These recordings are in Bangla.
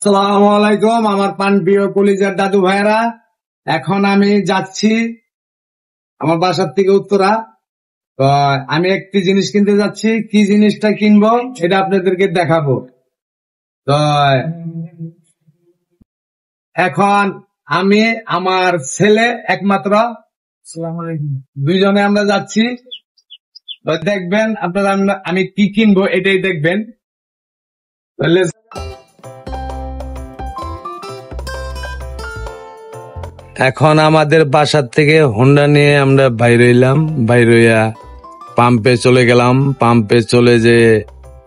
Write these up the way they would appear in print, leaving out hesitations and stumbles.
আসসালামু আলাইকুম আমার প্রাণপ্রিয় কলিজার দাদু ভাইরা। এখন আমি যাচ্ছি আমার বাসার থেকে উত্তরা। তো আমি একটি জিনিস কিনতে যাচ্ছি, কি জিনিসটা কিনবো এটা আপনাদেরকে দেখাবো। তো এখন আমি আমার ছেলে একমাত্র দুইজনে আমরা যাচ্ছি। তো দেখবেন আপনারা আমি কি কিনবো এটাই দেখবেন। তাহলে এখন আমাদের বাসার থেকে হোন্ডা নিয়ে আমরা বাইর হইলাম। বাইর হইয়া পাম্পে চলে গেলাম। পাম্পে চলে যে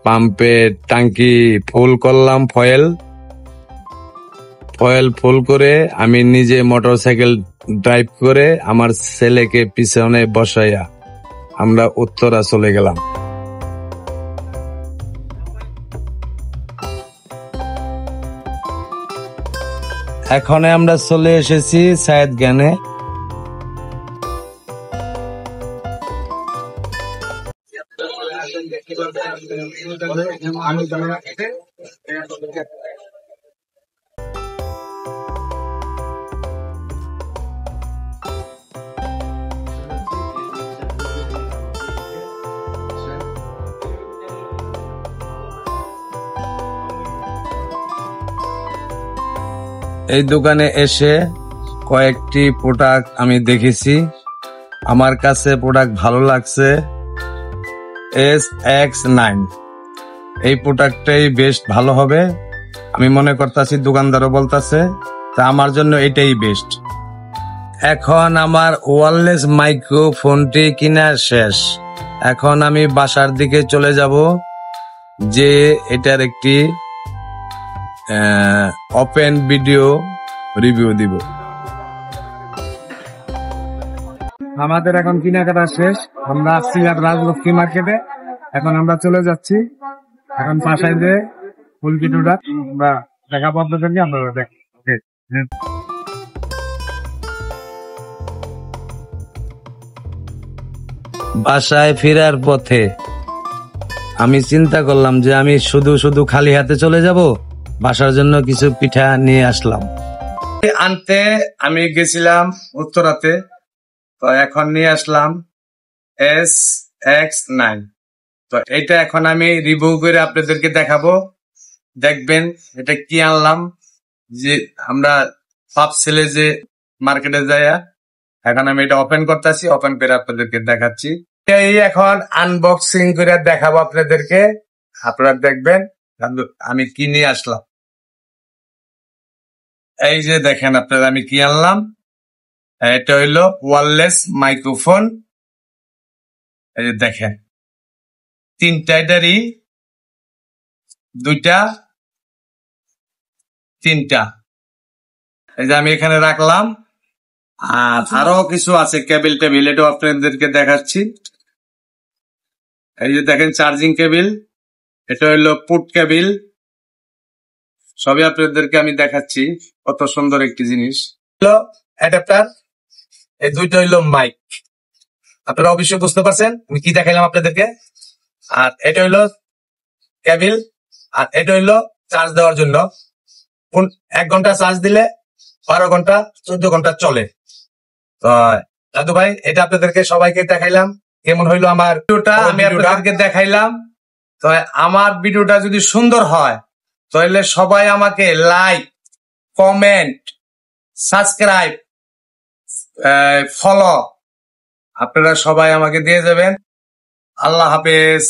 পাম্পে টাঙ্কি ফুল করলাম, ফয়েল ফুল করে আমি নিজে মোটরসাইকেল ড্রাইভ করে আমার ছেলেকে পিছনে বসাইয়া আমরা উত্তরা চলে গেলাম। এখন আমরা চলে এসেছি সায়েদ জ্ঞানে। এই দোকানে এসে কয়েকটি প্রোডাক্ট আমি দেখেছি, আমার কাছে প্রোডাক্ট ভালো লাগছে। SX9 এই প্রোডাক্টটাই বেস্ট ভালো হবে আমি মনে করতেছি, দোকানদারও বলতেছে, তা আমার জন্য এটাই বেস্ট। এখন আমার ওয়্যারলেস মাইক্রোফোনটি কিনা শেষ। এখন আমি বাসার দিকে চলে যাব, যে এটার একটি ওপেন ভিডিও রিভিউ দিব। আমাদের এখন কেনাকাটা শেষ, আমরা আসছি রাজলক্ষ্মী মার্কেটে। এখন আমরা চলে যাচ্ছি, এখন বাসায় যে ফুল ভিডিওটা আমরা দেখাবো আপনাদেরকে, আপনারা দেখেন। বাসায় ফেরার পথে আমি চিন্তা করলাম যে আমি শুধু শুধু খালি হাতে চলে যাব, বাসার জন্য কিছু পিঠা নিয়ে আসলাম। আনতে আমি গেছিলাম উত্তরাতে, তো এখন নিয়ে আসলাম SX9। তো এটা এখন আমি রিভিউ করে আপনাদেরকে দেখাবো, দেখবেন এটা কি আনলাম। যে আমরা পাপ ছেলে যে মার্কেটে যাইয়া এখন আমি এটা ওপেন করতেছি, ওপেন করে আপনাদেরকে দেখাচ্ছি। এই এখন আনবক্সিং করে দেখাবো আপনাদেরকে, আপনারা দেখবেন আমি কি নিয়ে আসলাম। এই যে দেখেন আপনারা আমি কি আনলাম, এটা হইলো ওয়্যারলেস মাইক্রোফোন। এই যে দেখেন তিনটা, এটারই দুইটা তিনটা। এই যে আমি এখানে রাখলাম, আর আরো কিছু আছে কেবিল টেবিল, এটাও আপনাদেরকে দেখাচ্ছি। এই যে দেখেন চার্জিং কেবিল, এটা হইলো পুট কেবিল, সবই আপনাদেরকে আমি দেখাচ্ছি। কত সুন্দর একটি জিনিস হলো অ্যাডাপ্টার। এই দুইটা হইলো মাইক, আপনারা অবশ্যই বুঝতে পারছেন আমি কি দেখাইলাম আপনাদেরকে। আর এটা হইলো কেবিল, আর এটা হইলো চার্জ দেওয়ার জন্য। 1 ঘন্টা চার্জ দিলে 12 ঘন্টা 14 ঘন্টা চলে। তো দাদু ভাই এটা আপনাদেরকে সবাইকে দেখাইলাম, কেমন হইলো আমার ভিডিওটা আমি আপনাদেরকে দেখাইলাম। তো আমার ভিডিওটা যদি সুন্দর হয় তাহলে সবাই আমাকে লাইক, কমেন্ট, সাবস্ক্রাইব, ফলো আপনারা সবাই আমাকে দিয়ে যাবেন। আল্লাহ হাফেজ।